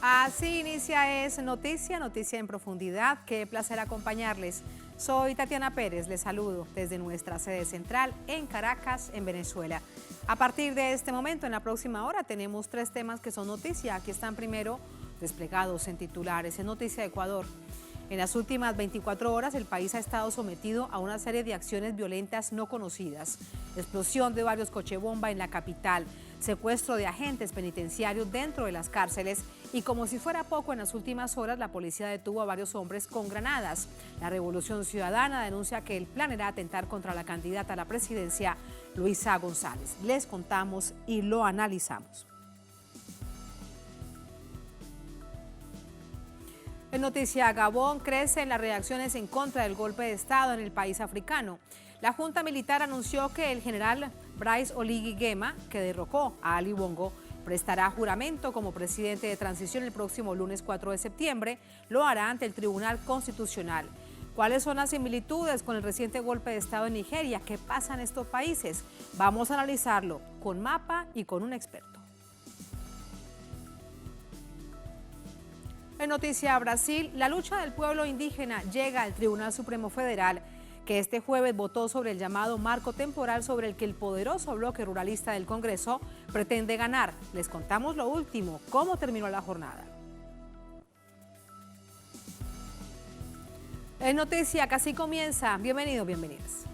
Así inicia Es Noticia, noticia en profundidad. Qué placer acompañarles. Soy Tatiana Pérez, les saludo desde nuestra sede central en Caracas, en Venezuela. A partir de este momento, en la próxima hora, tenemos 3 temas que son noticia. Aquí están primero desplegados en titulares. En Noticia de Ecuador. En las últimas 24 horas, el país ha estado sometido a una serie de acciones violentas no conocidas. Explosión de varios cochebomba en la capital, secuestro de agentes penitenciarios dentro de las cárceles y, como si fuera poco, en las últimas horas la policía detuvo a varios hombres con granadas. La Revolución Ciudadana denuncia que el plan era atentar contra la candidata a la presidencia, Luisa González. Les contamos y lo analizamos. En Noticia Gabón, crecen las reacciones en contra del golpe de Estado en el país africano. La Junta Militar anunció que el general Brice Oligui Nguema, que derrocó a Ali Bongo, prestará juramento como presidente de transición el próximo lunes 4 de septiembre. Lo hará ante el Tribunal Constitucional. ¿Cuáles son las similitudes con el reciente golpe de Estado en Nigeria? ¿Qué pasa en estos países? Vamos a analizarlo con mapa y con un experto. En Noticia Brasil, la lucha del pueblo indígena llega al Tribunal Supremo Federal, que este jueves votó sobre el llamado marco temporal sobre el que el poderoso bloque ruralista del Congreso pretende ganar. Les contamos lo último, cómo terminó la jornada. En Noticia, que así comienza. Bienvenidos, bienvenidas.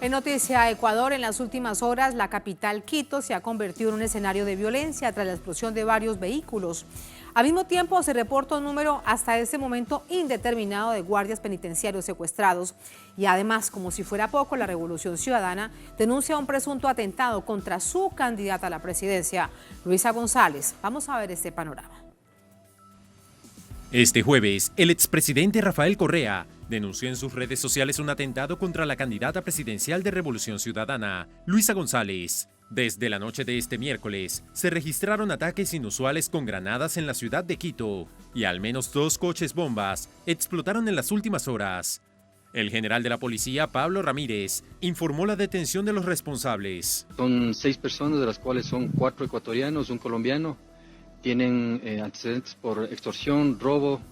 En Noticia Ecuador, en las últimas horas, la capital Quito se ha convertido en un escenario de violencia tras la explosión de varios vehículos. Al mismo tiempo, se reporta un número hasta ese momento indeterminado de guardias penitenciarios secuestrados. Y además, como si fuera poco, la Revolución Ciudadana denuncia un presunto atentado contra su candidata a la presidencia, Luisa González. Vamos a ver este panorama. Este jueves, el expresidente Rafael Correa denunció en sus redes sociales un atentado contra la candidata presidencial de Revolución Ciudadana, Luisa González. Desde la noche de este miércoles, se registraron ataques inusuales con granadas en la ciudad de Quito y al menos 2 coches bombas explotaron en las últimas horas. El general de la policía, Pablo Ramírez, informó la detención de los responsables. Son 6 personas, de las cuales son 4 ecuatorianos, un colombiano. Tienen antecedentes por extorsión, robo,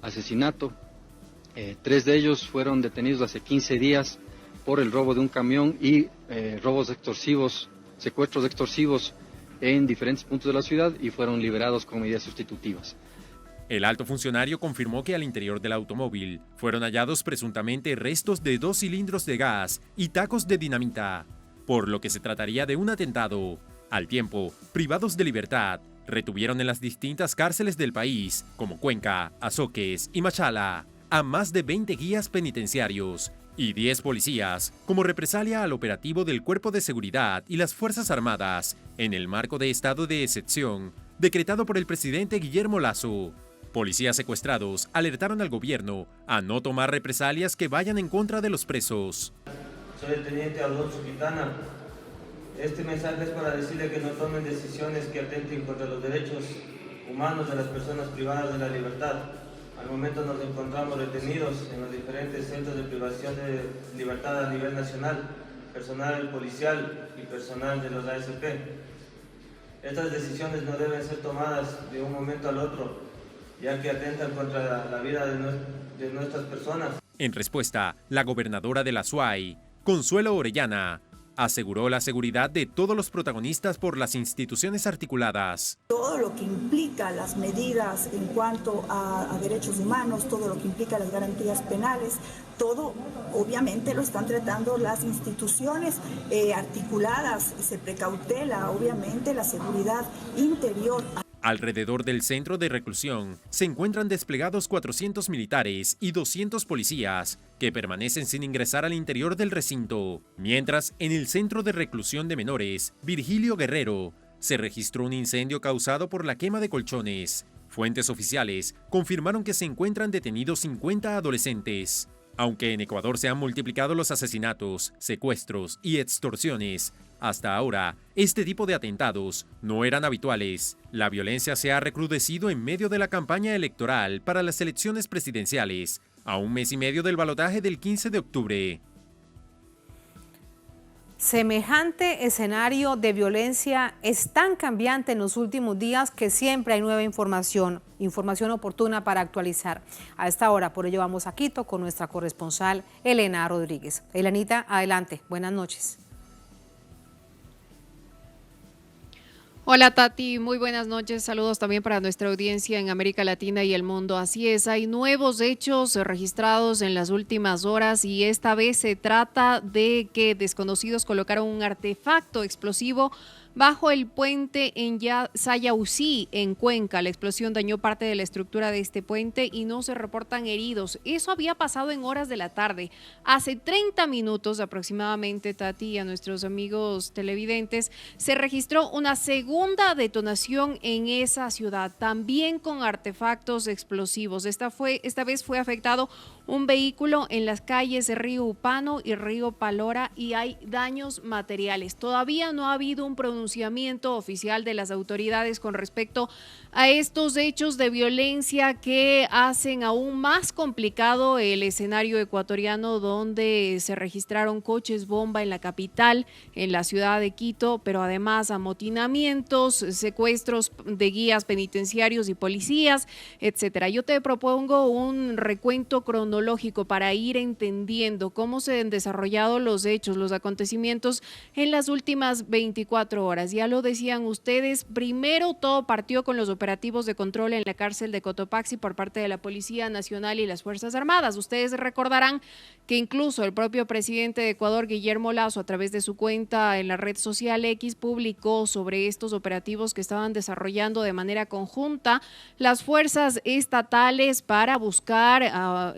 asesinato. 3 de ellos fueron detenidos hace 15 días por el robo de un camión y robos extorsivos, secuestros extorsivos en diferentes puntos de la ciudad y fueron liberados con medidas sustitutivas. El alto funcionario confirmó que al interior del automóvil fueron hallados presuntamente restos de 2 cilindros de gas y tacos de dinamita, por lo que se trataría de un atentado. Al tiempo, privados de libertad, retuvieron en las distintas cárceles del país, como Cuenca, Azoques y Machala, a más de 20 guías penitenciarios y 10 policías, como represalia al operativo del Cuerpo de Seguridad y las Fuerzas Armadas, en el marco de estado de excepción, decretado por el presidente Guillermo Lasso. Policías secuestrados alertaron al gobierno a no tomar represalias que vayan en contra de los presos. Soy el teniente Alonso Quintana. Este mensaje es para decirle que no tomen decisiones que atenten contra los derechos humanos de las personas privadas de la libertad. Al momento nos encontramos retenidos en los diferentes centros de privación de libertad a nivel nacional, personal policial y personal de los ASP. Estas decisiones no deben ser tomadas de un momento al otro, ya que atentan contra la vida de nuestras personas. En respuesta, la gobernadora de la SUAY, Consuelo Orellana, aseguró la seguridad de todos los protagonistas por las instituciones articuladas. Todo lo que implica las medidas en cuanto a derechos humanos, todo lo que implica las garantías penales, todo obviamente lo están tratando las instituciones articuladas. Se precautela obviamente la seguridad interior. Alrededor del centro de reclusión se encuentran desplegados 400 militares y 200 policías que permanecen sin ingresar al interior del recinto, mientras en el centro de reclusión de menores Virgilio Guerrero se registró un incendio causado por la quema de colchones. Fuentes oficiales confirmaron que se encuentran detenidos 50 adolescentes. Aunque en Ecuador se han multiplicado los asesinatos, secuestros y extorsiones, hasta ahora, este tipo de atentados no eran habituales. La violencia se ha recrudecido en medio de la campaña electoral para las elecciones presidenciales, a un mes y medio del balotaje del 15 de octubre. Semejante escenario de violencia es tan cambiante en los últimos días que siempre hay nueva información oportuna para actualizar. A esta hora, por ello vamos a Quito con nuestra corresponsal Elena Rodríguez. Elenita, adelante, buenas noches. Hola Tati, muy buenas noches. Saludos también para nuestra audiencia en América Latina y el mundo. Así es, hay nuevos hechos registrados en las últimas horas y esta vez se trata de que desconocidos colocaron un artefacto explosivo bajo el puente en Sayausí, en Cuenca. La explosión dañó parte de la estructura de este puente y no se reportan heridos. Eso había pasado en horas de la tarde. Hace 30 minutos aproximadamente, Tati, y a nuestros amigos televidentes, se registró una segunda detonación en esa ciudad, también con artefactos explosivos. Esta vez fue afectado un vehículo en las calles de Río Upano y Río Palora y hay daños materiales. Todavía no ha habido un pronunciamiento oficial de las autoridades con respecto a estos hechos de violencia que hacen aún más complicado el escenario ecuatoriano, donde se registraron coches bomba en la capital, en la ciudad de Quito, pero además amotinamientos, secuestros de guías penitenciarios y policías, etcétera. Yo te propongo un recuento cronológico para ir entendiendo cómo se han desarrollado los hechos, los acontecimientos en las últimas 24 horas. Ya lo decían ustedes, primero todo partió con los operativos de control en la cárcel de Cotopaxi por parte de la Policía Nacional y las Fuerzas Armadas. Ustedes recordarán que incluso el propio presidente de Ecuador, Guillermo Lasso, a través de su cuenta en la red social X, publicó sobre estos operativos que estaban desarrollando de manera conjunta las fuerzas estatales para buscar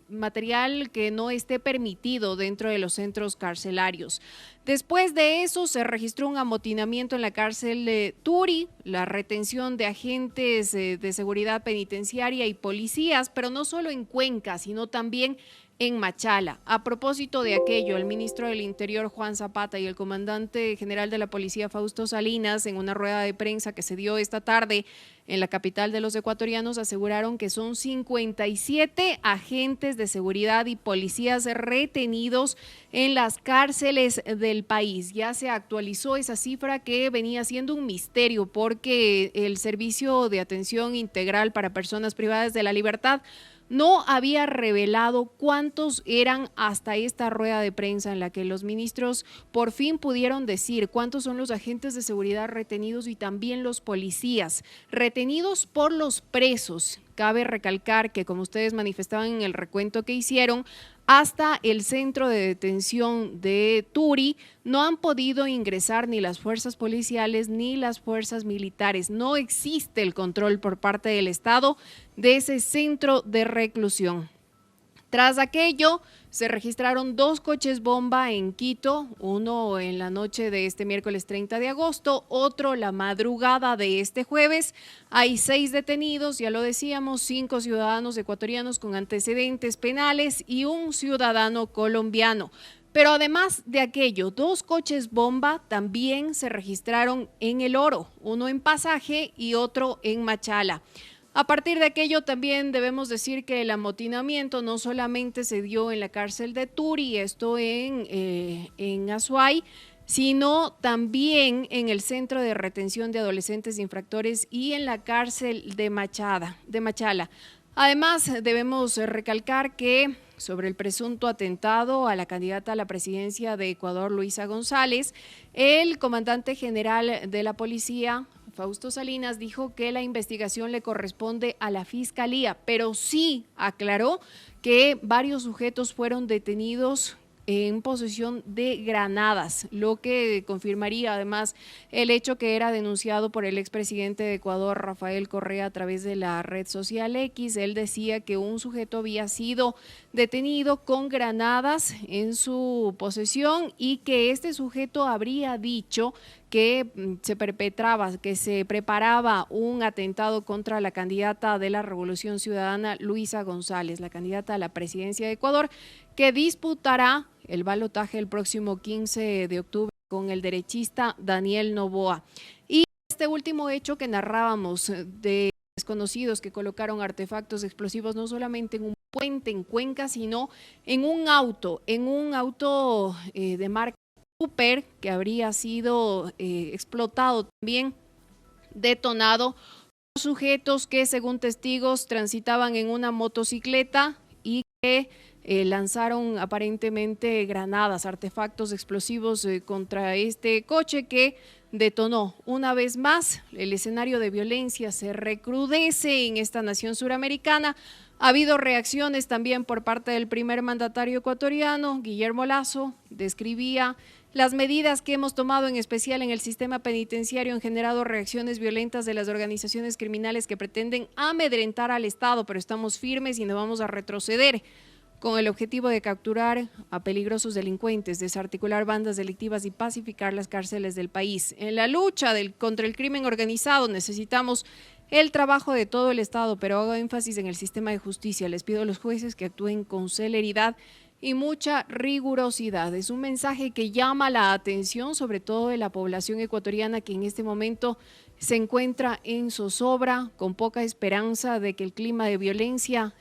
material que no esté permitido dentro de los centros carcelarios. Después de eso se registró un amotinamiento en la cárcel de Turi, la retención de agentes de seguridad penitenciaria y policías, pero no solo en Cuenca, sino también en Machala. A propósito de aquello, el ministro del Interior, Juan Zapata, y el comandante general de la Policía, Fausto Salinas, en una rueda de prensa que se dio esta tarde en la capital de los ecuatorianos, aseguraron que son 57 agentes de seguridad y policías retenidos en las cárceles del país. Ya se actualizó esa cifra que venía siendo un misterio porque el Servicio de Atención Integral para Personas Privadas de la Libertad no había revelado cuántos eran hasta esta rueda de prensa en la que los ministros por fin pudieron decir cuántos son los agentes de seguridad retenidos y también los policías retenidos por los presos. Cabe recalcar que, como ustedes manifestaban en el recuento que hicieron, hasta el centro de detención de Turi no han podido ingresar ni las fuerzas policiales ni las fuerzas militares. No existe el control por parte del Estado de ese centro de reclusión. Tras aquello, se registraron 2 coches bomba en Quito, uno en la noche de este miércoles 30 de agosto, otro la madrugada de este jueves. Hay 6 detenidos, ya lo decíamos, 5 ciudadanos ecuatorianos con antecedentes penales y un ciudadano colombiano. Pero además de aquello, 2 coches bomba también se registraron en El Oro, uno en Pasaje y otro en Machala. A partir de aquello también debemos decir que el amotinamiento no solamente se dio en la cárcel de Turi, esto en Azuay, sino también en el Centro de Retención de Adolescentes Infractores y en la cárcel de Machala. Además, debemos recalcar que sobre el presunto atentado a la candidata a la presidencia de Ecuador, Luisa González, el comandante general de la policía, Fausto Salinas, dijo que la investigación le corresponde a la Fiscalía, pero sí aclaró que varios sujetos fueron detenidos en posesión de granadas, lo que confirmaría además el hecho que era denunciado por el expresidente de Ecuador, Rafael Correa, a través de la red social X. Él decía que un sujeto había sido detenido con granadas en su posesión y que este sujeto habría dicho que se preparaba un atentado contra la candidata de la Revolución Ciudadana, Luisa González, la candidata a la presidencia de Ecuador, que disputará el balotaje el próximo 15 de octubre con el derechista Daniel Noboa. Y este último hecho que narrábamos de desconocidos que colocaron artefactos explosivos no solamente en un puente en Cuenca, sino en un auto de marca Cooper, que habría sido explotado también, detonado por sujetos que, según testigos, transitaban en una motocicleta y que lanzaron aparentemente granadas, artefactos explosivos contra este coche que detonó. Una vez más, el escenario de violencia se recrudece en esta nación suramericana. Ha habido reacciones también por parte del primer mandatario ecuatoriano, Guillermo Lasso. Describía: las medidas que hemos tomado, en especial en el sistema penitenciario, han generado reacciones violentas de las organizaciones criminales que pretenden amedrentar al Estado, pero estamos firmes y no vamos a retroceder, con el objetivo de capturar a peligrosos delincuentes, desarticular bandas delictivas y pacificar las cárceles del país. En la lucha contra el crimen organizado necesitamos el trabajo de todo el Estado, pero hago énfasis en el sistema de justicia. Les pido a los jueces que actúen con celeridad y mucha rigurosidad. Es un mensaje que llama la atención, sobre todo de la población ecuatoriana, que en este momento se encuentra en zozobra, con poca esperanza de que el clima de violencia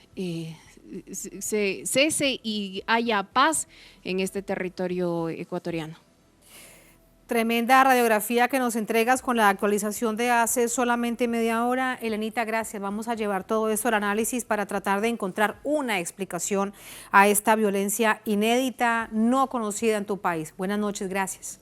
se cese y haya paz en este territorio ecuatoriano. Tremenda radiografía que nos entregas con la actualización de hace solamente media hora. Elenita, gracias. Vamos a llevar todo esto al análisis para tratar de encontrar una explicación a esta violencia inédita, no conocida en tu país. Buenas noches, gracias.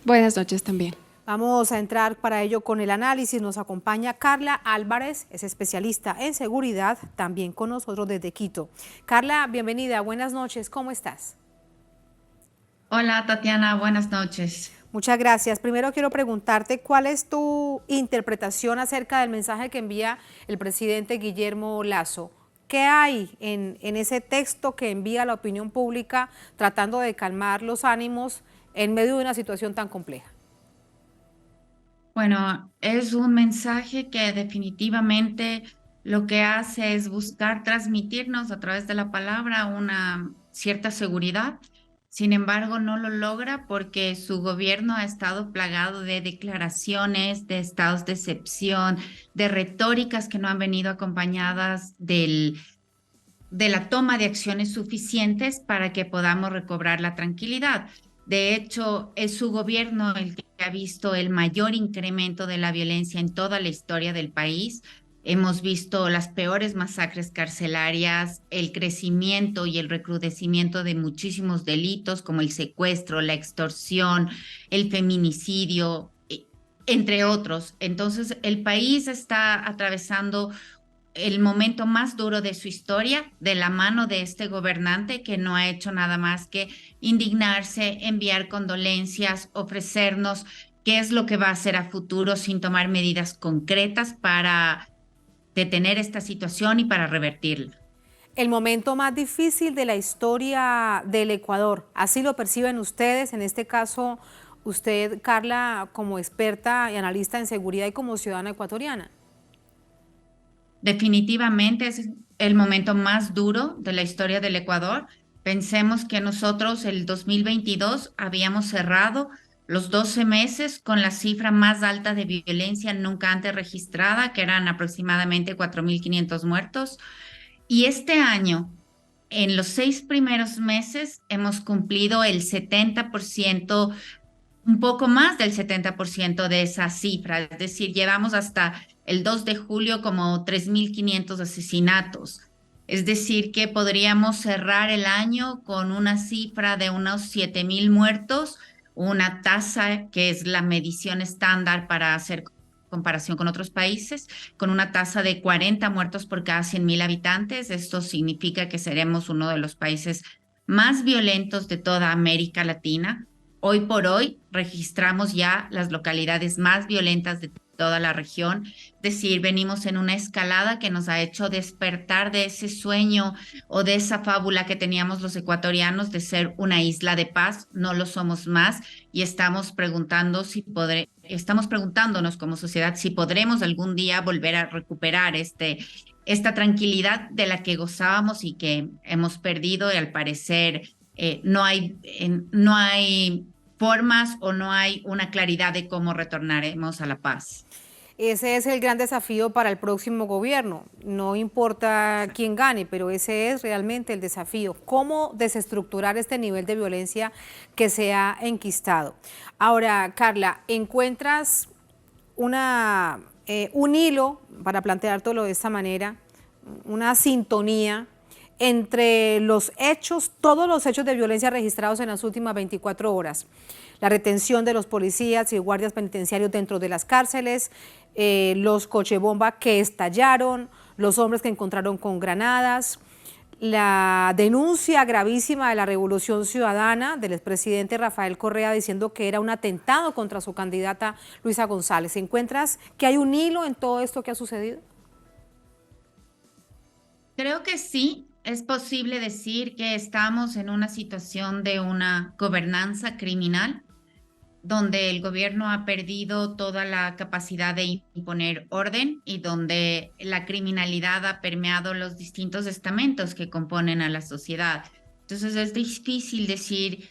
Buenas noches también. Vamos a entrar para ello con el análisis. Nos acompaña Carla Álvarez, es especialista en seguridad, también con nosotros desde Quito. Carla, bienvenida, buenas noches, ¿cómo estás? Hola Tatiana, buenas noches. Muchas gracias. Primero quiero preguntarte cuál es tu interpretación acerca del mensaje que envía el presidente Guillermo Lasso. ¿Qué hay en ese texto que envía a la opinión pública tratando de calmar los ánimos en medio de una situación tan compleja? Bueno, es un mensaje que definitivamente lo que hace es buscar transmitirnos a través de la palabra una cierta seguridad. Sin embargo, no lo logra porque su gobierno ha estado plagado de declaraciones, de estados de excepción, de retóricas que no han venido acompañadas de la toma de acciones suficientes para que podamos recobrar la tranquilidad. De hecho, es su gobierno el que ha visto el mayor incremento de la violencia en toda la historia del país. Hemos visto las peores masacres carcelarias, el crecimiento y el recrudecimiento de muchísimos delitos como el secuestro, la extorsión, el feminicidio, entre otros. Entonces, el país está atravesando el momento más duro de su historia de la mano de este gobernante que no ha hecho nada más que indignarse, enviar condolencias, ofrecernos qué es lo que va a hacer a futuro sin tomar medidas concretas para detener esta situación y para revertirla. El momento más difícil de la historia del Ecuador, ¿así lo perciben ustedes? En este caso, usted, Carla, como experta y analista en seguridad y como ciudadana ecuatoriana. Definitivamente es el momento más duro de la historia del Ecuador. Pensemos que nosotros el 2022 habíamos cerrado los 12 meses con la cifra más alta de violencia nunca antes registrada, que eran aproximadamente 4.500 muertos. Y este año, en los 6 primeros meses, hemos cumplido el 70%, un poco más del 70% de esa cifra. Es decir, llevamos hasta el 2 de julio como 3.500 asesinatos. Es decir, que podríamos cerrar el año con una cifra de unos 7.000 muertos, una tasa que es la medición estándar para hacer comparación con otros países, con una tasa de 40 muertos por cada 100,000 habitantes. Esto significa que seremos uno de los países más violentos de toda América Latina. Hoy por hoy registramos ya las localidades más violentas de toda la región. Es decir, venimos en una escalada que nos ha hecho despertar de ese sueño o de esa fábula que teníamos los ecuatorianos de ser una isla de paz. No lo somos más y estamos preguntándonos como sociedad si podremos algún día volver a recuperar esta tranquilidad de la que gozábamos y que hemos perdido, y al parecer no hay formas o no hay una claridad de cómo retornaremos a la paz. Ese es el gran desafío para el próximo gobierno. No importa quién gane, pero ese es realmente el desafío. ¿Cómo desestructurar este nivel de violencia que se ha enquistado? Ahora, Carla, ¿encuentras un hilo, para planteártelo de esta manera, una sintonía entre los hechos, todos los hechos de violencia registrados en las últimas 24 horas? La retención de los policías y guardias penitenciarios dentro de las cárceles, los cochebomba que estallaron, los hombres que encontraron con granadas, la denuncia gravísima de la Revolución Ciudadana del expresidente Rafael Correa diciendo que era un atentado contra su candidata Luisa González. ¿Encuentras que hay un hilo en todo esto que ha sucedido? Creo que sí. Es posible decir que estamos en una situación de una gobernanza criminal, donde el gobierno ha perdido toda la capacidad de imponer orden y donde la criminalidad ha permeado los distintos estamentos que componen a la sociedad. Entonces es difícil decir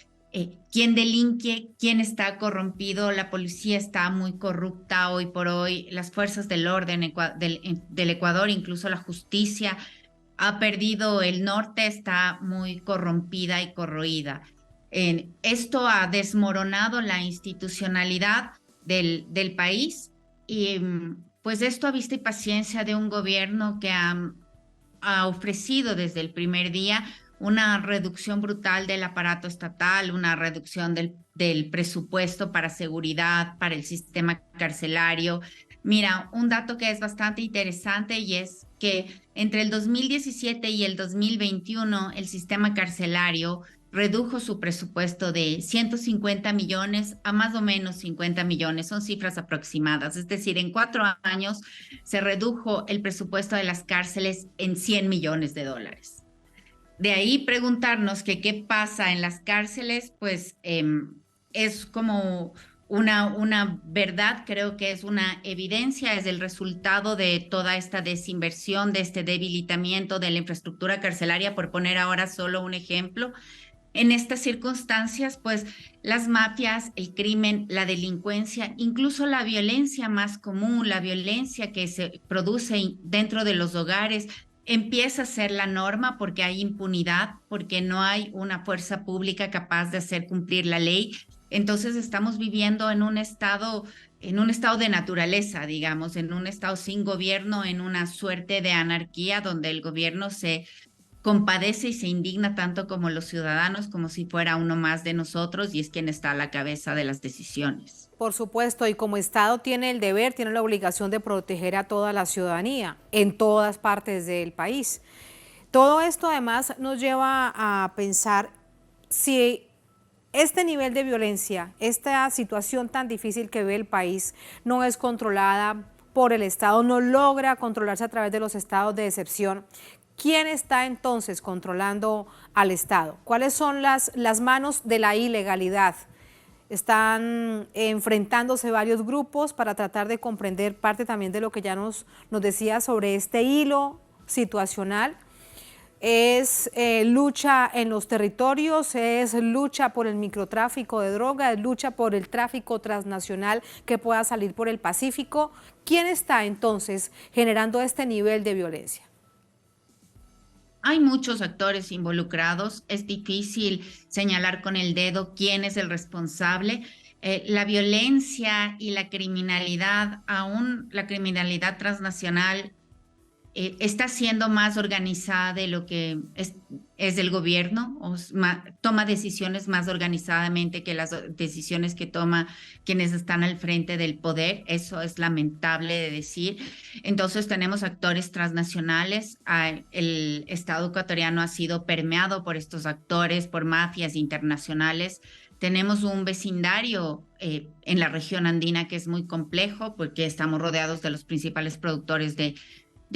quién delinque, quién está corrompido. La policía está muy corrupta hoy por hoy, las fuerzas del orden del Ecuador, incluso la justicia ha perdido el norte, está muy corrompida y corroída. Esto ha desmoronado la institucionalidad del país y pues esto a vista y paciencia de un gobierno que ha ofrecido desde el primer día una reducción brutal del aparato estatal, una reducción del presupuesto para seguridad, para el sistema carcelario. Mira, un dato que es bastante interesante y es que entre el 2017 y el 2021 el sistema carcelario redujo su presupuesto de 150 millones a más o menos 50 millones, son cifras aproximadas, es decir, en 4 años se redujo el presupuesto de las cárceles en 100 millones de dólares. De ahí preguntarnos que qué pasa en las cárceles, pues es como una verdad, creo que es una evidencia, es el resultado de toda esta desinversión, de este debilitamiento de la infraestructura carcelaria, por poner ahora solo un ejemplo. En estas circunstancias, pues las mafias, el crimen, la delincuencia, incluso la violencia más común, la violencia que se produce dentro de los hogares, empieza a ser la norma porque hay impunidad, porque no hay una fuerza pública capaz de hacer cumplir la ley. Entonces estamos viviendo en un estado de naturaleza, digamos, en un estado sin gobierno, en una suerte de anarquía donde el gobierno se compadece y se indigna tanto como los ciudadanos, como si fuera uno más de nosotros y es quien está a la cabeza de las decisiones. Por supuesto, y como Estado tiene el deber, tiene la obligación de proteger a toda la ciudadanía en todas partes del país. Todo esto además nos lleva a pensar si este nivel de violencia, esta situación tan difícil que ve el país no es controlada por el Estado, no logra controlarse a través de los estados de excepción. ¿Quién está entonces controlando al Estado? ¿Cuáles son las manos de la ilegalidad? Están enfrentándose varios grupos para tratar de comprender parte también de lo que ya nos decía sobre este hilo situacional. Es lucha en los territorios, es lucha por el microtráfico de droga, es lucha por el tráfico transnacional que pueda salir por el Pacífico. ¿Quién está entonces generando este nivel de violencia? Hay muchos actores involucrados, es difícil señalar con el dedo quién es el responsable. La violencia y la criminalidad, aún la criminalidad transnacional, está siendo más organizada de lo que es del gobierno, toma decisiones más organizadamente que las decisiones que toma quienes están al frente del poder. Eso es lamentable de decir. Entonces tenemos actores transnacionales. El Estado ecuatoriano ha sido permeado por estos actores, por mafias internacionales. Tenemos un vecindario en la región andina que es muy complejo porque estamos rodeados de los principales productores de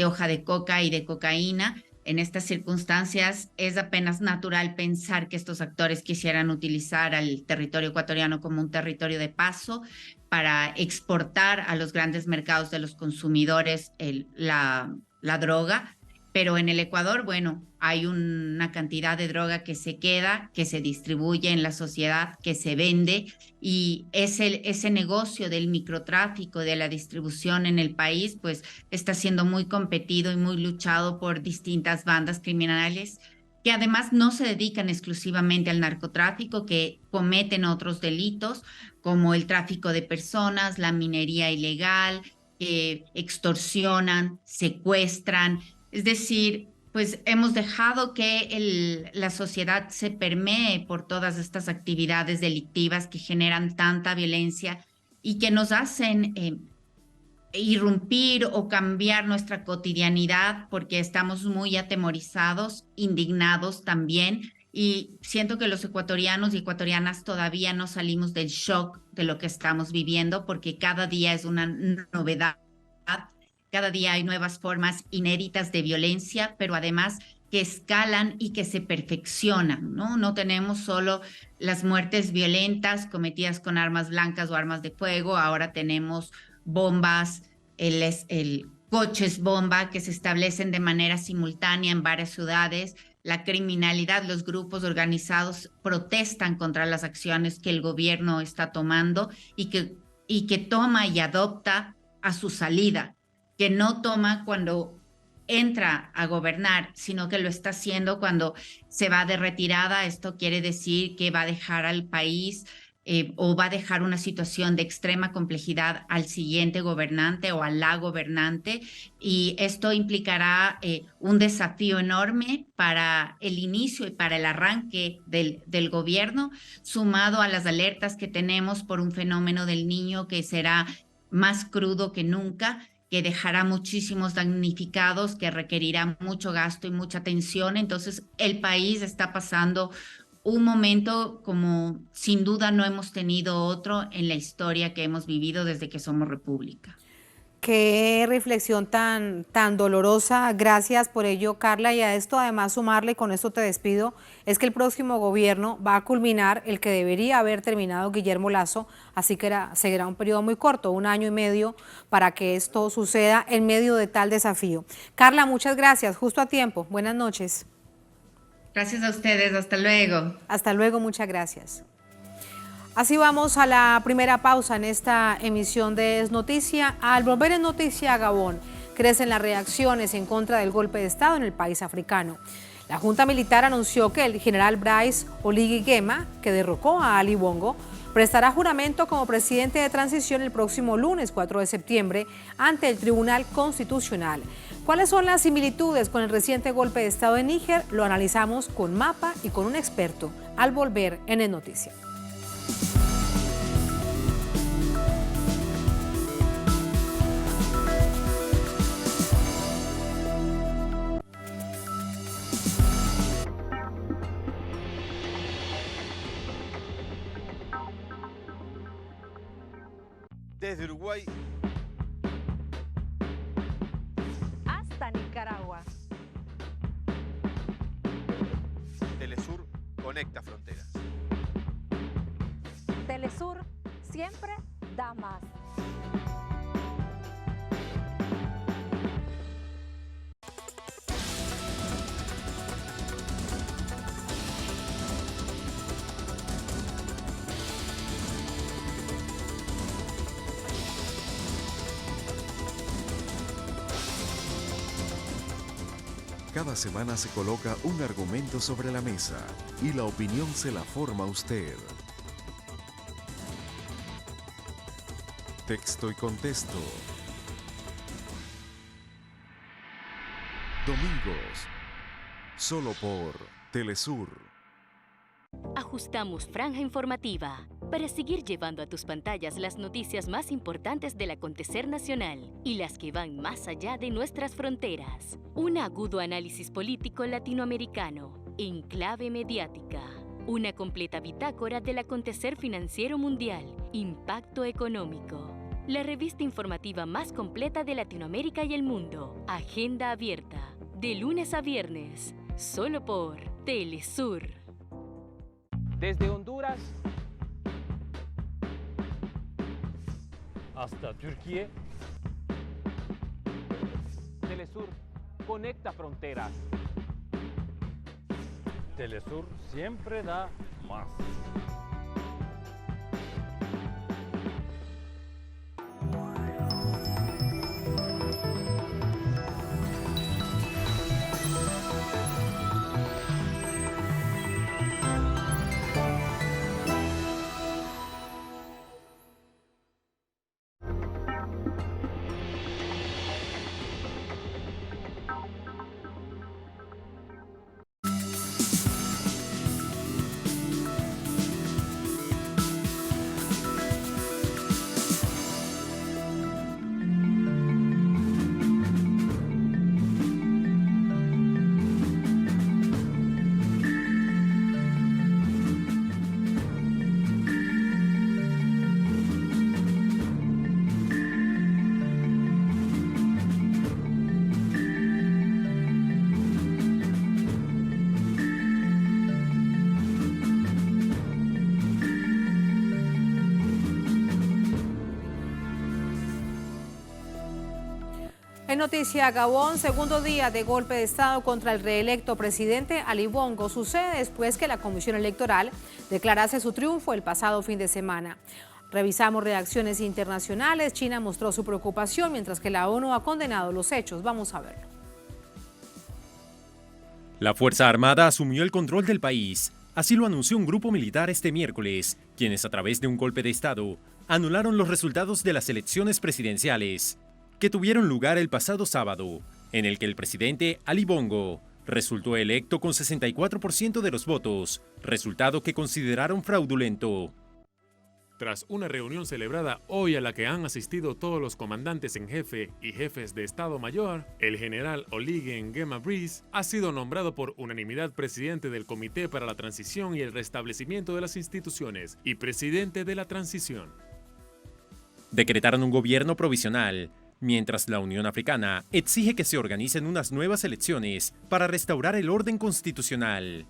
hoja de coca y de cocaína. En estas circunstancias es apenas natural pensar que estos actores quisieran utilizar al territorio ecuatoriano como un territorio de paso para exportar a los grandes mercados de los consumidores la droga. Pero en el Ecuador, bueno, hay una cantidad de droga que se queda, que se distribuye en la sociedad, que se vende, y ese negocio del microtráfico, de la distribución en el país, pues está siendo muy competido y muy luchado por distintas bandas criminales que además no se dedican exclusivamente al narcotráfico, que cometen otros delitos como el tráfico de personas, la minería ilegal, extorsionan, secuestran. Es decir, pues hemos dejado que la sociedad se permee por todas estas actividades delictivas que generan tanta violencia y que nos hacen irrumpir o cambiar nuestra cotidianidad porque estamos muy atemorizados, indignados también. Y siento que los ecuatorianos y ecuatorianas todavía no salimos del shock de lo que estamos viviendo porque cada día es una novedad. Cada día hay nuevas formas inéditas de violencia, pero además que escalan y que se perfeccionan, ¿no? No tenemos solo las muertes violentas cometidas con armas blancas o armas de fuego, ahora tenemos bombas, coches bomba que se establecen de manera simultánea en varias ciudades. La criminalidad, los grupos organizados protestan contra las acciones que el gobierno está tomando y que toma y adopta a su salida, que no toma cuando entra a gobernar, sino que lo está haciendo cuando se va de retirada. Esto quiere decir que va a dejar al país o va a dejar una situación de extrema complejidad al siguiente gobernante o a la gobernante, y esto implicará un desafío enorme para el inicio y para el arranque del gobierno, sumado a las alertas que tenemos por un fenómeno del Niño que será más crudo que nunca, que dejará muchísimos damnificados, que requerirá mucho gasto y mucha atención. Entonces, el país está pasando un momento como sin duda no hemos tenido otro en la historia que hemos vivido desde que somos república. Qué reflexión tan dolorosa. Gracias por ello, Carla. Y a esto además sumarle, y con esto te despido, es que el próximo gobierno va a culminar el que debería haber terminado Guillermo Lasso, así que seguirá un periodo muy corto, 1 año y medio, para que esto suceda en medio de tal desafío. Carla, muchas gracias, justo a tiempo. Buenas noches. Gracias a ustedes, hasta luego. Hasta luego, muchas gracias. Así vamos a la primera pausa en esta emisión de Es Noticia. Al volver en Noticia a Gabón, crecen las reacciones en contra del golpe de Estado en el país africano. La Junta Militar anunció que el general Brice Oligui Nguema, que derrocó a Ali Bongo, prestará juramento como presidente de transición el próximo lunes 4 de septiembre ante el Tribunal Constitucional. ¿Cuáles son las similitudes con el reciente golpe de Estado en Níger? Lo analizamos con mapa y con un experto al volver en Es Noticia. Desde Uruguay hasta Nicaragua. Telesur conecta fronteras. Telesur siempre da más. Cada semana se coloca un argumento sobre la mesa y la opinión se la forma usted. Texto y contexto. domingos, solo por Telesur. Ajustamos franja informativa para seguir llevando a tus pantallas las noticias más importantes del acontecer nacional y las que van más allá de nuestras fronteras. Un agudo análisis político latinoamericano en clave mediática. Una completa bitácora del acontecer financiero mundial, impacto económico. La revista informativa más completa de Latinoamérica y el mundo. Agenda abierta, de lunes a viernes, solo por Telesur. Desde Honduras hasta Turquía, Telesur conecta fronteras. Telesur siempre da más. En noticia, Gabón, segundo día de golpe de Estado contra el reelecto presidente Ali Bongo, sucede después que la Comisión Electoral declarase su triunfo el pasado fin de semana. Revisamos reacciones internacionales. China mostró su preocupación, mientras que la ONU ha condenado los hechos. Vamos a verlo. La Fuerza Armada asumió el control del país. Así lo anunció un grupo militar este miércoles, quienes a través de un golpe de Estado anularon los resultados de las elecciones presidenciales que tuvieron lugar el pasado sábado, en el que el presidente Ali Bongo resultó electo con 64% de los votos, resultado que consideraron fraudulento. Tras una reunión celebrada hoy a la que han asistido todos los comandantes en jefe y jefes de Estado Mayor, el general Oligui Nguema Brice ha sido nombrado por unanimidad presidente del Comité para la Transición y el Restablecimiento de las Instituciones y presidente de la transición. Decretaron un gobierno provisional, mientras la Unión Africana exige que se organicen unas nuevas elecciones para restaurar el orden constitucional.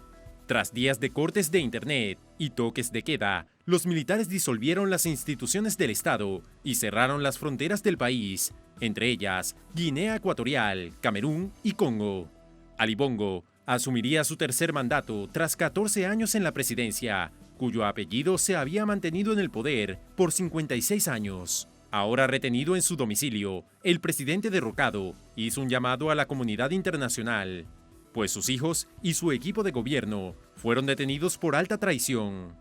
Tras días de cortes de internet y toques de queda, los militares disolvieron las instituciones del Estado y cerraron las fronteras del país, entre ellas Guinea Ecuatorial, Camerún y Congo. Ali Bongo asumiría su tercer mandato tras 14 años en la presidencia, cuyo apellido se había mantenido en el poder por 56 años. Ahora retenido en su domicilio, el presidente derrocado hizo un llamado a la comunidad internacional, pues sus hijos y su equipo de gobierno fueron detenidos por alta traición.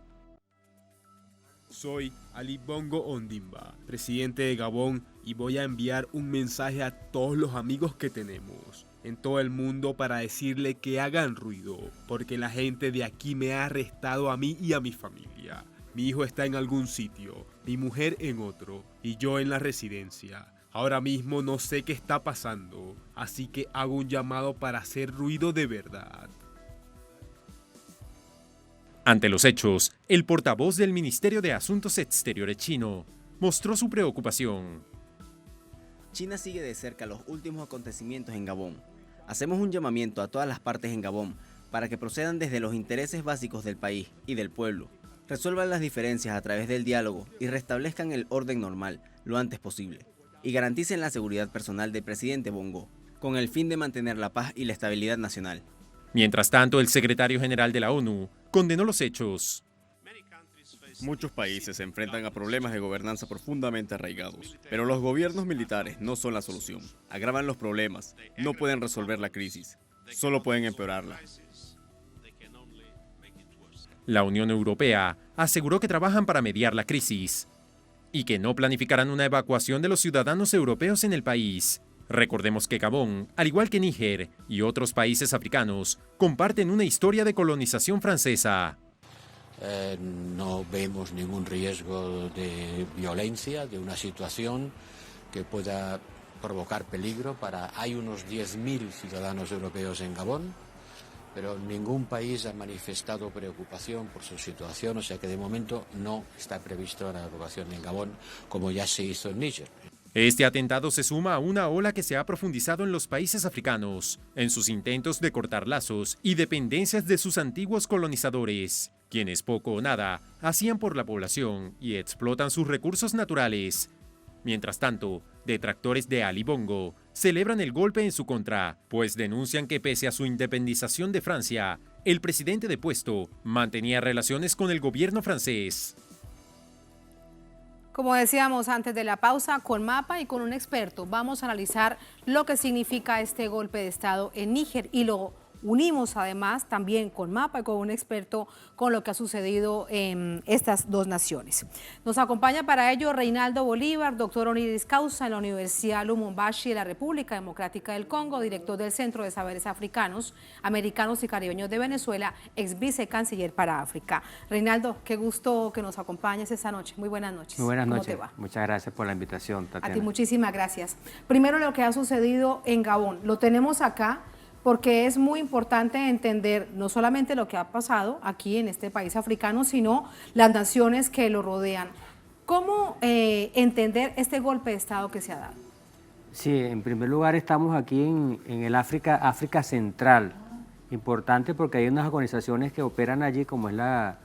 Soy Ali Bongo Ondimba, presidente de Gabón, y voy a enviar un mensaje a todos los amigos que tenemos en todo el mundo para decirle que hagan ruido, porque la gente de aquí me ha arrestado a mí y a mi familia. Mi hijo está en algún sitio, mi mujer en otro, y yo en la residencia. Ahora mismo no sé qué está pasando, así que hago un llamado para hacer ruido de verdad. Ante los hechos, el portavoz del Ministerio de Asuntos Exteriores chino mostró su preocupación. China sigue de cerca los últimos acontecimientos en Gabón. Hacemos un llamamiento a todas las partes en Gabón para que procedan desde los intereses básicos del país y del pueblo. Resuelvan las diferencias a través del diálogo y restablezcan el orden normal lo antes posible. Y garanticen la seguridad personal del presidente Bongo, con el fin de mantener la paz y la estabilidad nacional. Mientras tanto, el secretario general de la ONU condenó los hechos. Muchos países se enfrentan a problemas de gobernanza profundamente arraigados, pero los gobiernos militares no son la solución. Agravan los problemas, no pueden resolver la crisis, solo pueden empeorarla. La Unión Europea aseguró que trabajan para mediar la crisis y que no planificarán una evacuación de los ciudadanos europeos en el país, Recordemos que Gabón, al igual que Níger y otros países africanos, comparten una historia de colonización francesa. No vemos ningún riesgo de violencia, de una situación que pueda provocar peligro para... Hay unos 10.000 ciudadanos europeos en Gabón, pero ningún país ha manifestado preocupación por su situación, o sea que de momento no está previsto la evacuación en Gabón, como ya se hizo en Níger. Este atentado se suma a una ola que se ha profundizado en los países africanos, en sus intentos de cortar lazos y dependencias de sus antiguos colonizadores, quienes poco o nada hacían por la población y explotan sus recursos naturales. Mientras tanto, detractores de Ali Bongo celebran el golpe en su contra, pues denuncian que pese a su independización de Francia, el presidente depuesto mantenía relaciones con el gobierno francés. Como decíamos antes de la pausa, con mapa y con un experto vamos a analizar lo que significa este golpe de Estado en Níger y lo unimos además también con mapa y con un experto con lo que ha sucedido en estas dos naciones. Nos acompaña para ello Reinaldo Bolívar, doctor honoris causa en la Universidad Lumumbashi de la República Democrática del Congo, director del Centro de Saberes Africanos, Americanos y Caribeños de Venezuela, ex vicecanciller para África. Reinaldo, qué gusto que nos acompañes esta noche. Muy buenas noches. Muy buenas ¿Cómo noches. te va? Muchas gracias por la invitación, Tatiana. A ti muchísimas gracias. Primero lo que ha sucedido en Gabón. Lo tenemos acá porque es muy importante entender no solamente lo que ha pasado aquí en este país africano, sino las naciones que lo rodean. ¿Cómo entender este golpe de Estado que se ha dado? Sí, en primer lugar estamos aquí en el África Central. Importante porque hay unas organizaciones que operan allí, como es la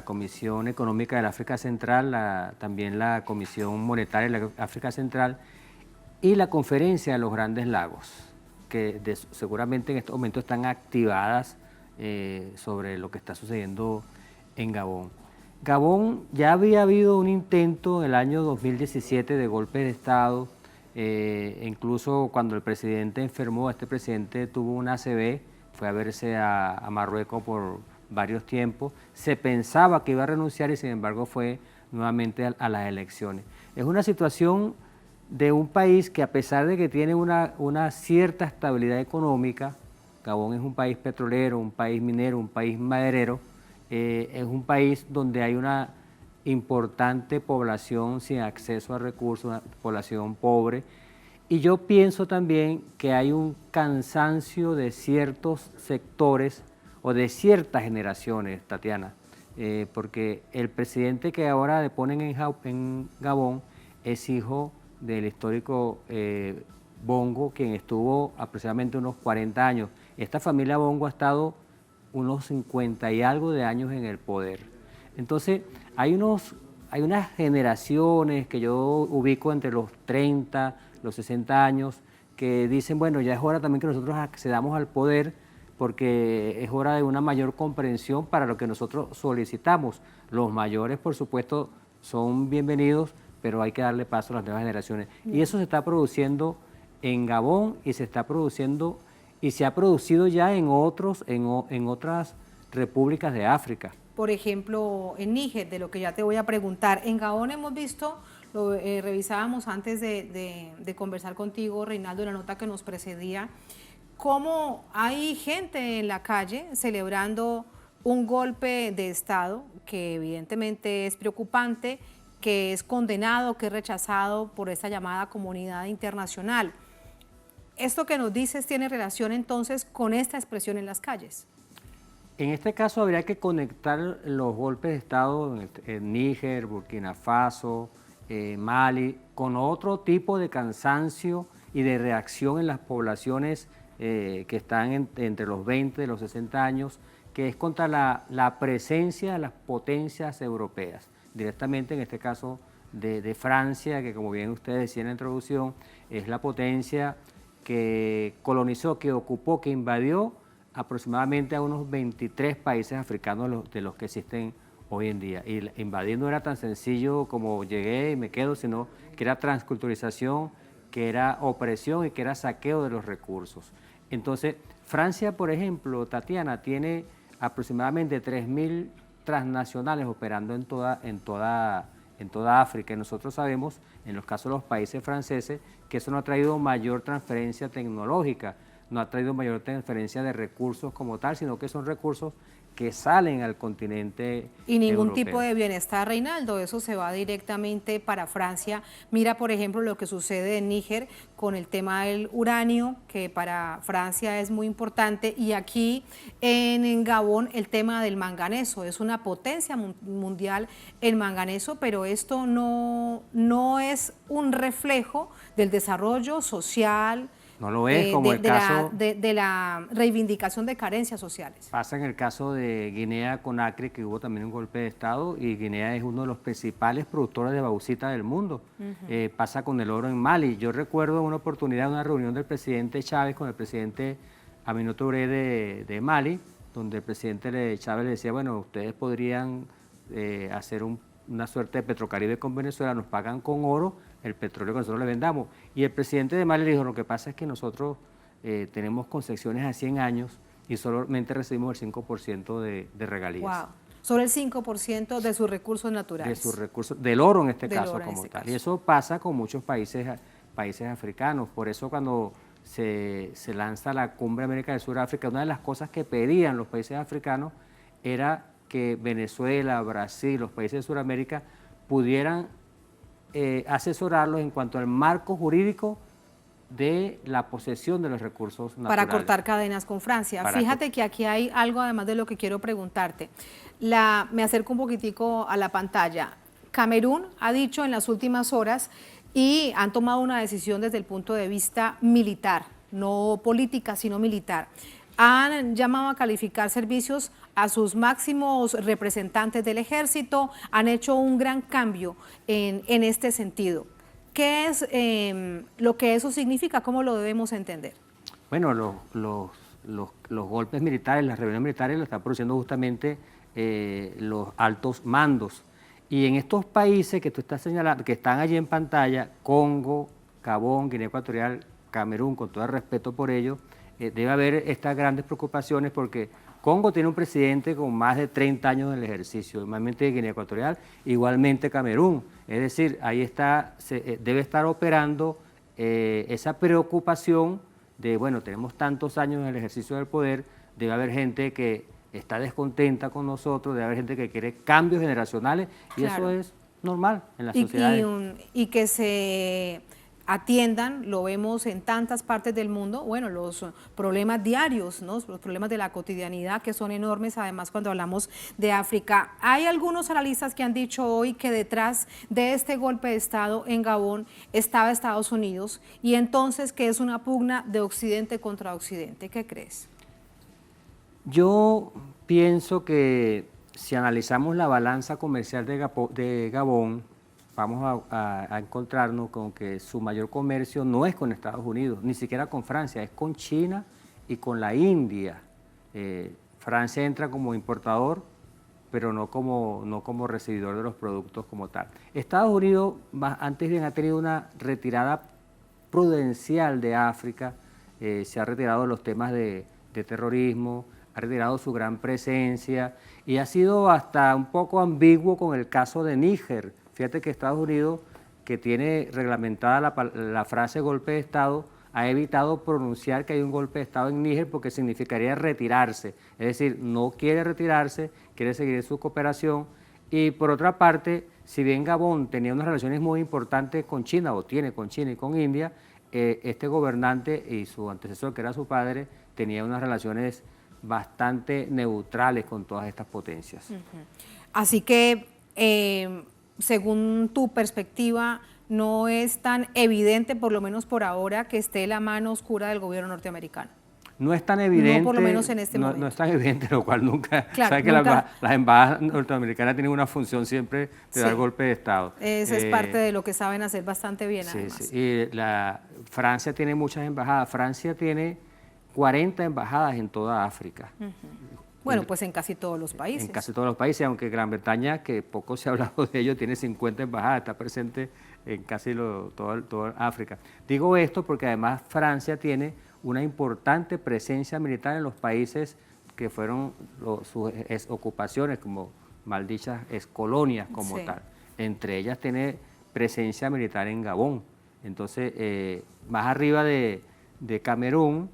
Comisión Económica del África Central, también la Comisión Monetaria de la África Central y la Conferencia de los Grandes Lagos, que seguramente en estos momentos están activadas sobre lo que está sucediendo en Gabón. Gabón ya había habido un intento en el año 2017 de golpe de Estado, incluso cuando el presidente enfermó, este presidente tuvo un ACV, fue a verse a Marruecos por varios tiempos, se pensaba que iba a renunciar y sin embargo fue nuevamente a las elecciones. Es una situación de un país que a pesar de que tiene una cierta estabilidad económica, Gabón es un país petrolero, un país minero, un país maderero, es un país donde hay una importante población sin acceso a recursos, una población pobre, y yo pienso también que hay un cansancio de ciertos sectores o de ciertas generaciones, Tatiana, porque el presidente que ahora deponen en Gabón es hijo del histórico Bongo, quien estuvo aproximadamente unos 40 años. Esta familia Bongo ha estado unos 50 y algo de años en el poder. Entonces, hay unas generaciones que yo ubico entre los 30, los 60 años, que dicen, bueno, ya es hora también que nosotros accedamos al poder, porque es hora de una mayor comprensión para lo que nosotros solicitamos. Los mayores, por supuesto, son bienvenidos, pero hay que darle paso a las nuevas generaciones. Y eso se está produciendo en Gabón y se está produciendo y se ha producido ya en otras repúblicas de África. Por ejemplo, en Níger, de lo que ya te voy a preguntar. En Gabón hemos visto, lo revisábamos antes de conversar contigo, Reinaldo, en la nota que nos precedía, cómo hay gente en la calle celebrando un golpe de Estado que evidentemente es preocupante, que es condenado, que es rechazado por esta llamada comunidad internacional. ¿Esto que nos dices tiene relación entonces con esta expresión en las calles? En este caso habría que conectar los golpes de Estado en Níger, Burkina Faso, Mali, con otro tipo de cansancio y de reacción en las poblaciones que están entre los 20 y los 60 años, que es contra la presencia de las potencias europeas. Directamente en este caso de Francia, que como bien ustedes decían en la introducción, es la potencia que colonizó, que ocupó, que invadió aproximadamente a unos 23 países africanos de los que existen hoy en día. Y invadir no era tan sencillo como llegué y me quedo, sino que era transculturización, que era opresión y que era saqueo de los recursos. Entonces, Francia, por ejemplo, Tatiana, tiene aproximadamente 3.000 transnacionales operando en toda en toda África. Y nosotros sabemos, en los casos de los países franceses, que eso no ha traído mayor transferencia tecnológica, no ha traído mayor transferencia de recursos como tal, sino que son recursos que salen al continente y ningún europeo. tipo de bienestar, Reinaldo, eso se va directamente para Francia. Mira, por ejemplo, lo que sucede en Níger con el tema del uranio, que para Francia es muy importante, y aquí en Gabón el tema del manganeso, es una potencia mundial el manganeso, pero esto no es un reflejo del desarrollo social, no lo es, como el caso de la reivindicación de carencias sociales. Pasa en el caso de Guinea-Conakry, que hubo también un golpe de Estado, y Guinea es uno de los principales productores de bauxita del mundo. Pasa con el oro en Mali. Yo recuerdo una oportunidad, una reunión del presidente Chávez con el presidente Aminou Touré de Mali, donde el presidente Chávez le decía, bueno, ustedes podrían hacer una suerte de Petrocaribe con Venezuela, nos pagan con oro el petróleo que nosotros le vendamos. Y el presidente de Mali le dijo, lo que pasa es que nosotros tenemos concesiones a 100 años y solamente recibimos el 5% de regalías. Wow. Solo el 5% de sus recursos naturales. De sus recursos, del oro en este del caso como tal. Y eso pasa con muchos países africanos. Por eso cuando se lanza la Cumbre América del Sur África, una de las cosas que pedían los países africanos era que Venezuela, Brasil, los países de Sudamérica pudieran asesorarlos en cuanto al marco jurídico de la posesión de los recursos naturales. Para cortar cadenas con Francia. Fíjate que aquí hay algo además de lo que quiero preguntarte. Me acerco un poquitico a la pantalla. Camerún ha dicho en las últimas horas y han tomado una decisión desde el punto de vista militar, no política, sino militar. Han llamado a calificar servicios a sus máximos representantes del ejército, han hecho un gran cambio en este sentido. ¿Qué es lo que eso significa? ¿Cómo lo debemos entender? Bueno, los golpes militares, las rebeliones militares lo están produciendo justamente los altos mandos. Y en estos países que tú estás señalando, que están allí en pantalla, Congo, Gabón, Guinea Ecuatorial, Camerún, con todo el respeto por ello, debe haber estas grandes preocupaciones porque Congo tiene un presidente con más de 30 años en el ejercicio, igualmente Guinea Ecuatorial, igualmente Camerún. Es decir, ahí está, debe estar operando esa preocupación de, bueno, tenemos tantos años en el ejercicio del poder, debe haber gente que está descontenta con nosotros, debe haber gente que quiere cambios generacionales y claro. eso es normal en las sociedades. Y que se atiendan, lo vemos en tantas partes del mundo, bueno, los problemas diarios, ¿no? Los problemas de la cotidianidad que son enormes, además cuando hablamos de África. Hay algunos analistas que han dicho hoy que detrás de este golpe de Estado en Gabón estaba Estados Unidos y entonces que es una pugna de Occidente contra Occidente. ¿Qué crees? Yo pienso que si analizamos la balanza comercial de Gabón, vamos a encontrarnos con que su mayor comercio no es con Estados Unidos, ni siquiera con Francia, es con China y con la India. Francia entra como importador, pero no como recibidor de los productos como tal. Estados Unidos, antes bien, ha tenido una retirada prudencial de África, se ha retirado de los temas de terrorismo, ha retirado su gran presencia y ha sido hasta un poco ambiguo con el caso de Níger. Fíjate que Estados Unidos, que tiene reglamentada la frase golpe de Estado, ha evitado pronunciar que hay un golpe de Estado en Níger porque significaría retirarse. Es decir, no quiere retirarse, quiere seguir su cooperación. Y por otra parte, si bien Gabón tenía unas relaciones muy importantes con China, o tiene con China y con India, este gobernante y su antecesor, que era su padre, tenía unas relaciones bastante neutrales con todas estas potencias. Así que, según tu perspectiva, no es tan evidente, por lo menos por ahora, que esté la mano oscura del gobierno norteamericano. No es tan evidente. No, por lo menos en este momento. No es tan evidente, lo cual nunca... Claro, sabes que nunca. Las embajadas norteamericanas tienen una función siempre de dar golpe de Estado. Esa es parte de lo que saben hacer bastante bien, además. Sí. Y Francia tiene muchas embajadas. Francia tiene 40 embajadas en toda África. Bueno, pues en casi todos los países. En casi todos los países, aunque Gran Bretaña, que poco se ha hablado de ello, tiene 50 embajadas, está presente en casi toda África. Digo esto porque además Francia tiene una importante presencia militar en los países que fueron sus ocupaciones, como maldichas colonias como tal. entre ellas tiene presencia militar en Gabón. Entonces, más arriba de Camerún,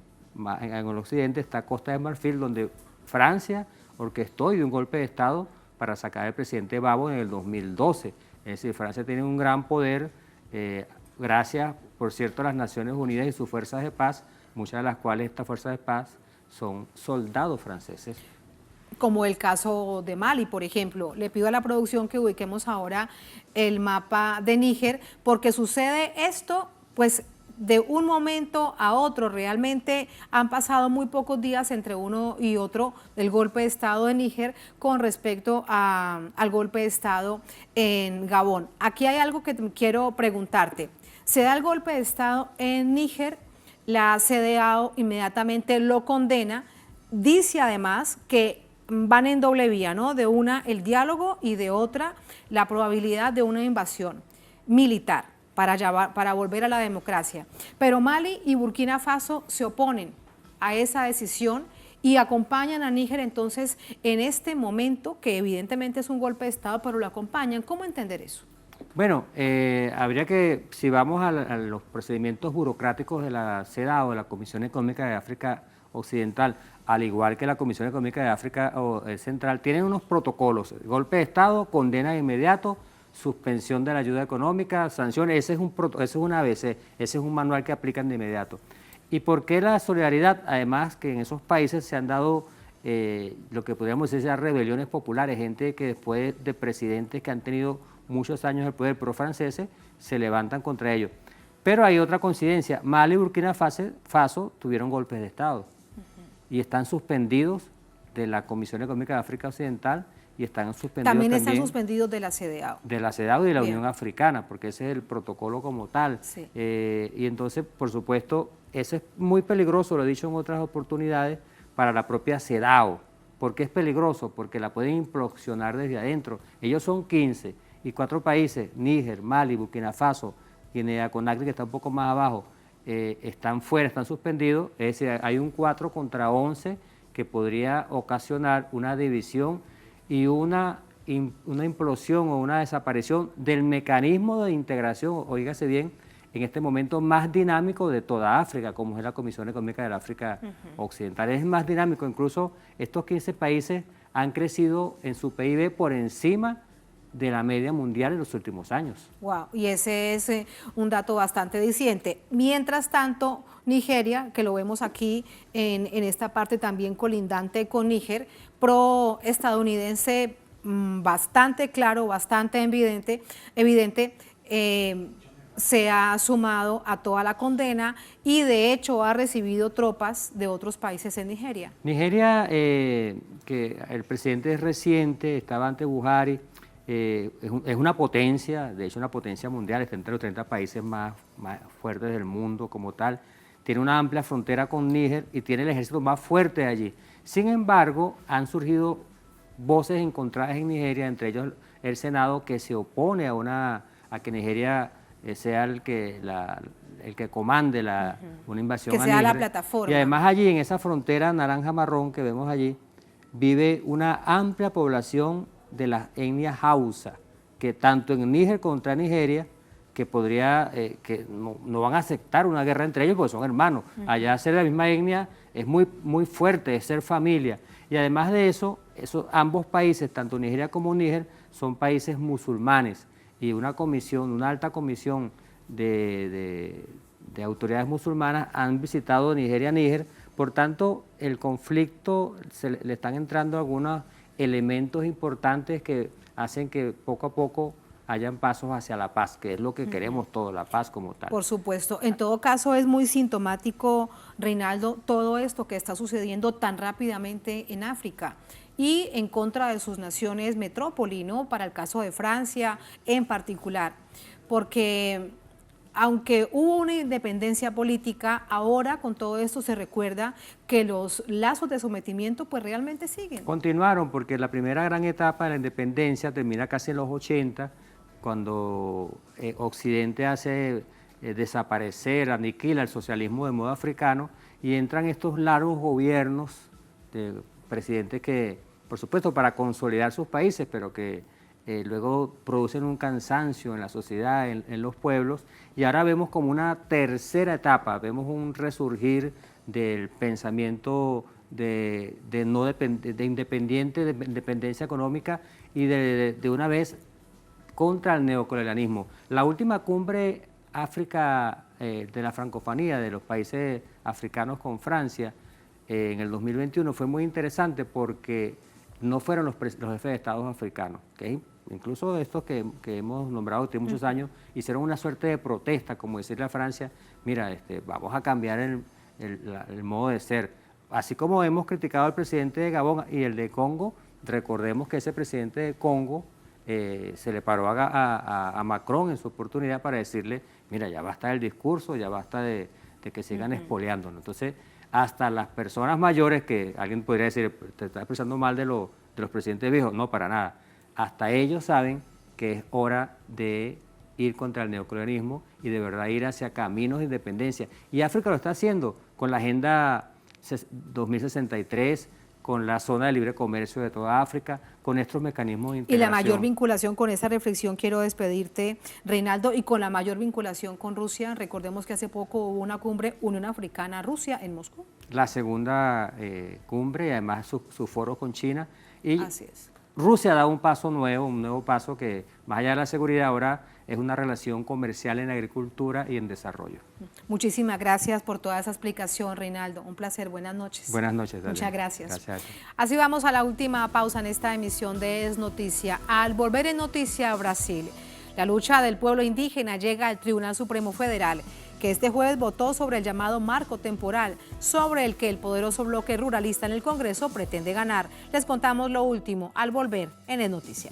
en el occidente, está Costa de Marfil, donde Francia orquestó y dio un golpe de Estado para sacar al presidente Gbagbo en el 2012. Es decir, Francia tiene un gran poder, gracias, por cierto, a las Naciones Unidas y sus fuerzas de paz, muchas de las cuales estas fuerzas de paz son soldados franceses. Como el caso de Mali, por ejemplo. Le pido a la producción que ubiquemos ahora el mapa de Níger, porque sucede esto, pues, de un momento a otro. Realmente han pasado muy pocos días entre uno y otro del golpe de Estado de Níger con respecto al golpe de Estado en Gabón. Aquí hay algo que quiero preguntarte. Se da el golpe de Estado en Níger, la CEDEAO inmediatamente lo condena, dice además que van en doble vía, ¿no? De una el diálogo y de otra la probabilidad de una invasión militar para volver a la democracia. Pero Mali y Burkina Faso se oponen a esa decisión y acompañan a Níger entonces en este momento, que evidentemente es un golpe de Estado, pero lo acompañan. ¿Cómo entender eso? Bueno, habría que, si vamos a los procedimientos burocráticos de la CEDEAO, de la Comisión Económica de África Occidental, al igual que la Comisión Económica de África Central, tienen unos protocolos. Golpe de Estado, condena de inmediato, suspensión de la ayuda económica, sanciones, ese es un ABC, ese es un manual que aplican de inmediato. ¿Y por qué la solidaridad? Además que en esos países se han dado lo que podríamos decir ya rebeliones populares, gente que después de presidentes que han tenido muchos años en el poder pro-franceses, se levantan contra ellos. Pero hay otra coincidencia, Mali y Burkina Faso tuvieron golpes de Estado y están suspendidos de la Comisión Económica de África Occidental y están suspendidos también están suspendidos de la CEDEAO. De la CEDEAO y de la Bien. Unión Africana, porque ese es el protocolo como tal. Sí. Y entonces, por supuesto, eso es muy peligroso, lo he dicho en otras oportunidades, para la propia CEDEAO. ¿Por qué es peligroso? Porque la pueden implosionar desde adentro. Ellos son 15 y 4 países, Níger, Mali, Burkina Faso, Guinea-Conakry, que está un poco más abajo, están fuera, están suspendidos. Es decir, hay un 4 contra 11 que podría ocasionar una división y una implosión o una desaparición del mecanismo de integración, oígase bien, en este momento más dinámico de toda África, como es la Comisión Económica de la África Occidental. Es más dinámico, incluso estos 15 países han crecido en su PIB por encima de la media mundial en los últimos años. Wow, y ese es un dato bastante diciente. Mientras tanto, Nigeria, que lo vemos aquí en esta parte también colindante con Níger, pro-estadounidense bastante claro, bastante evidente, se ha sumado a toda la condena y de hecho ha recibido tropas de otros países en Nigeria. Nigeria, que el presidente es reciente, estaba ante Buhari, es una potencia, de hecho una potencia mundial, está entre los 30 países más fuertes del mundo como tal, tiene una amplia frontera con Níger y tiene el ejército más fuerte allí. Sin embargo, han surgido voces encontradas en Nigeria, entre ellos el Senado, que se opone a que Nigeria sea el que comande una invasión que a sea Níger. La plataforma. Y además allí, en esa frontera naranja-marrón que vemos allí, vive una amplia población de las etnias Hausa, que tanto en Níger contra Nigeria, que podría, que no van a aceptar una guerra entre ellos porque son hermanos. Allá ser de la misma etnia es muy fuerte, es ser familia. Y además de eso, ambos países, tanto Nigeria como Níger, son países musulmanes. Y una alta comisión de autoridades musulmanas han visitado Níger. Por tanto, el conflicto le están entrando algunos elementos importantes que hacen que poco a poco hayan pasos hacia la paz, que es lo que queremos todos, la paz como tal. Por supuesto. En todo caso, es muy sintomático, Reinaldo, todo esto que está sucediendo tan rápidamente en África y en contra de sus naciones metrópoli, ¿no? Para el caso de Francia en particular, porque aunque hubo una independencia política, ahora con todo esto se recuerda que los lazos de sometimiento pues realmente siguen. Continuaron porque la primera gran etapa de la independencia termina casi en los 80, cuando Occidente hace desaparecer, aniquila el socialismo de modo africano y entran estos largos gobiernos de presidentes que, por supuesto, para consolidar sus países, pero que luego producen un cansancio en la sociedad, en los pueblos, y ahora vemos como una tercera etapa, vemos un resurgir del pensamiento de independencia económica y de una vez contra el neocolonialismo. La última cumbre África de la francofonía de los países africanos con Francia en el 2021 fue muy interesante porque no fueron los jefes de estados africanos, ¿okay? Incluso estos que hemos nombrado desde muchos años, hicieron una suerte de protesta, como decirle a Francia, mira, vamos a cambiar el modo de ser. Así como hemos criticado al presidente de Gabón y el de Congo, recordemos que ese presidente de Congo se le paró a Macron en su oportunidad para decirle, mira, ya basta del discurso, ya basta de que sigan expoliándonos. Entonces, hasta las personas mayores, que alguien podría decir, te estás expresando mal de los presidentes viejos, no, para nada. Hasta ellos saben que es hora de ir contra el neocolonialismo y de verdad ir hacia caminos de independencia. Y África lo está haciendo con la Agenda 2063, con la zona de libre comercio de toda África, con estos mecanismos de integración. Y la mayor vinculación con esa reflexión, quiero despedirte, Reinaldo, y con la mayor vinculación con Rusia. Recordemos que hace poco hubo una cumbre Unión Africana-Rusia en Moscú. La segunda cumbre y además su foro con China. Y así es. Rusia da un paso nuevo, un nuevo paso que más allá de la seguridad ahora es una relación comercial en agricultura y en desarrollo. Muchísimas gracias por toda esa explicación, Reinaldo. Un placer. Buenas noches. Buenas noches, Dalia. Muchas gracias. Gracias a ti. Así vamos a la última pausa en esta emisión de Es Noticia. Al volver en Noticia Brasil, la lucha del pueblo indígena llega al Tribunal Supremo Federal, que este jueves votó sobre el llamado marco temporal, sobre el que el poderoso bloque ruralista en el Congreso pretende ganar. Les contamos lo último al volver en Es Noticia.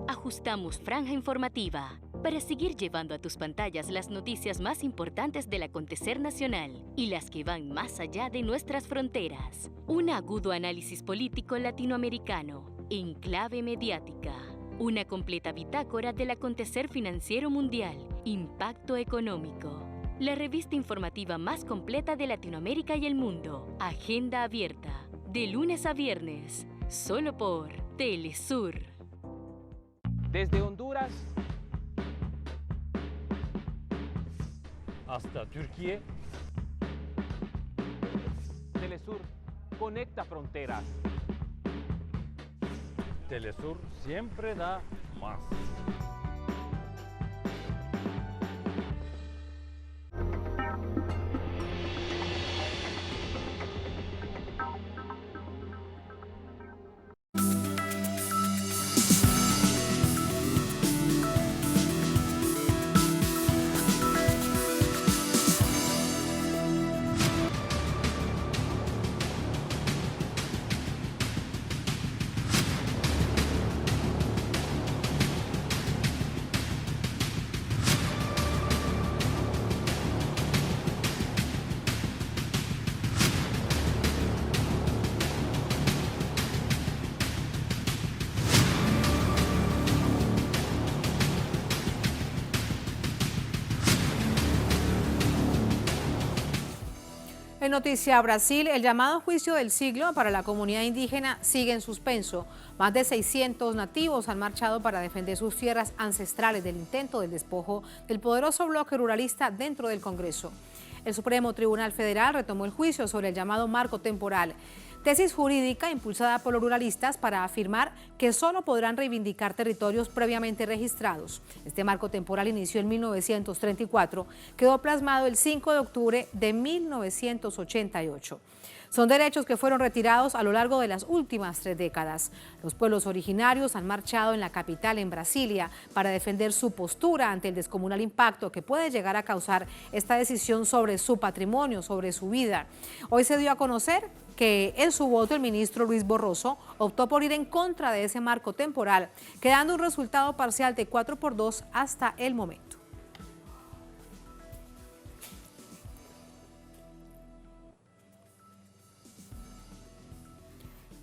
Ajustamos franja informativa para seguir llevando a tus pantallas las noticias más importantes del acontecer nacional y las que van más allá de nuestras fronteras. Un agudo análisis político latinoamericano en clave mediática. Una completa bitácora del acontecer financiero mundial, impacto económico. La revista informativa más completa de Latinoamérica y el mundo. Agenda abierta. De lunes a viernes. Solo por Telesur. Desde Honduras hasta Turquía, Telesur conecta fronteras. Telesur siempre da más. En Noticia Brasil, el llamado juicio del siglo para la comunidad indígena sigue en suspenso. Más de 600 nativos han marchado para defender sus tierras ancestrales del intento del despojo del poderoso bloque ruralista dentro del Congreso. El Supremo Tribunal Federal retomó el juicio sobre el llamado marco temporal, tesis jurídica impulsada por los ruralistas para afirmar que solo podrán reivindicar territorios previamente registrados. Este marco temporal inició en 1934, quedó plasmado el 5 de octubre de 1988. Son derechos que fueron retirados a lo largo de las últimas 3 décadas. Los pueblos originarios han marchado en la capital, en Brasilia, para defender su postura ante el descomunal impacto que puede llegar a causar esta decisión sobre su patrimonio, sobre su vida. Hoy se dio a conocer que en su voto el ministro Luis Borroso optó por ir en contra de ese marco temporal, quedando un resultado parcial de 4-2 hasta el momento.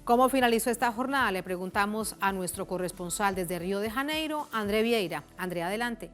¿Cómo finalizó esta jornada? Le preguntamos a nuestro corresponsal desde Río de Janeiro, André Vieira. André, adelante.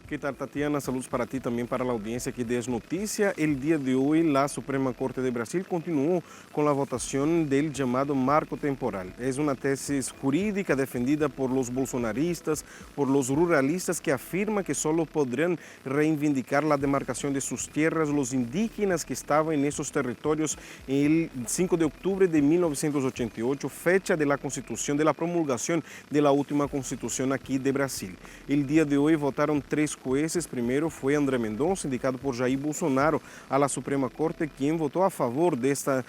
¿Qué tal, Tatiana? Saludos para ti, también para la audiencia aquí de Es Noticia. El día de hoy, la Suprema Corte de Brasil continuó con la votación del llamado marco temporal. Es una tesis jurídica defendida por los bolsonaristas, por los ruralistas, que afirma que solo podrán reivindicar la demarcación de sus tierras los indígenas que estaban en esos territorios el 5 de octubre de 1988, fecha de la Constitución, de la promulgación de la última Constitución aquí de Brasil. El día de hoy votaron 3 jueces. Primero fue André Mendonça, indicado por Jair Bolsonaro a la Suprema Corte, quien votó a favor de esta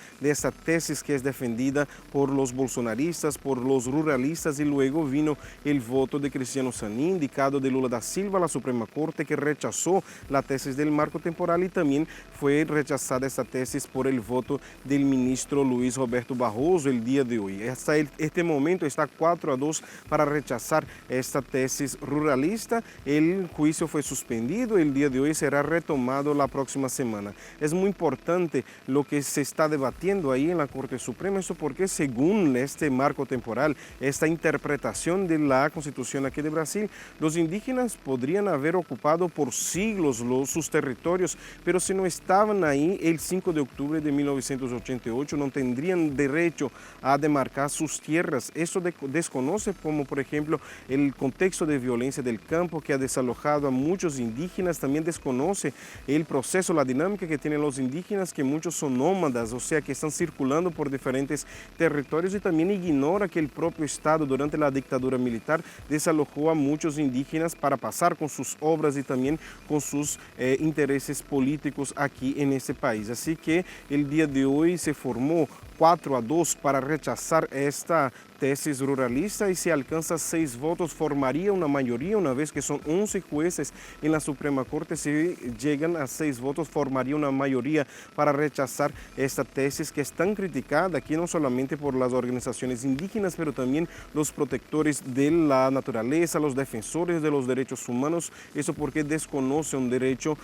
tesis que es defendida por los bolsonaristas, por los ruralistas, y luego vino el voto de Cristiano Zanin, indicado de Lula da Silva a la Suprema Corte, que rechazó la tesis del marco temporal, y también fue rechazada esta tesis por el voto del ministro Luis Roberto Barroso el día de hoy. Hasta este momento está 4-2 para rechazar esta tesis ruralista. El juicio fue suspendido, el día de hoy será retomado la próxima semana. Es muy importante lo que se está debatiendo ahí en la Corte Suprema, eso porque según este marco temporal, esta interpretación de la Constitución aquí de Brasil, los indígenas podrían haber ocupado por siglos sus territorios, pero si no estaban ahí el 5 de octubre de 1988, no tendrían derecho a demarcar sus tierras. Eso desconoce, como por ejemplo, el contexto de violencia del campo que ha desalojado a muchos indígenas, también desconoce el proceso, la dinámica que tienen los indígenas, que muchos son nómadas, o sea que están circulando por diferentes territorios, y también ignora que el propio Estado durante la dictadura militar desalojó a muchos indígenas para pasar con sus obras y también con sus intereses políticos aquí en este país. Así que el día de hoy se formó 4-2 para rechazar esta tesis ruralista, y si alcanza 6 votos formaría una mayoría, una vez que son 11 jueces en la Suprema Corte. Si llegan a 6 votos formaría una mayoría para rechazar esta tesis, que es tan criticada aquí no solamente por las organizaciones indígenas, pero también los protectores de la naturaleza, los defensores de los derechos humanos. Eso porque desconoce un derecho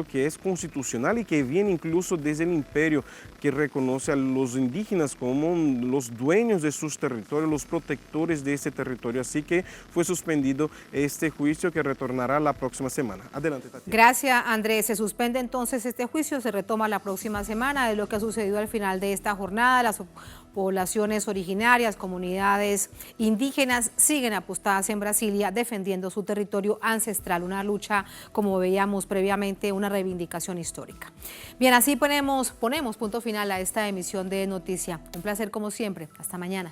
que es constitucional y que viene incluso desde el imperio, que reconoce a los indígenas como los dueños de sus territorios, los protectores de ese territorio. Así que fue suspendido este juicio, que retornará la próxima semana. Adelante, Tatiana. Gracias, Andrés. Se suspende entonces este juicio, se retoma la próxima semana. De lo que ha sucedido al final de esta jornada, las poblaciones originarias, comunidades indígenas siguen apostadas en Brasilia defendiendo su territorio ancestral, una lucha, como veíamos previamente, una reivindicación histórica. Bien, así ponemos punto final a esta emisión de Noticia. Un placer como siempre. Hasta mañana.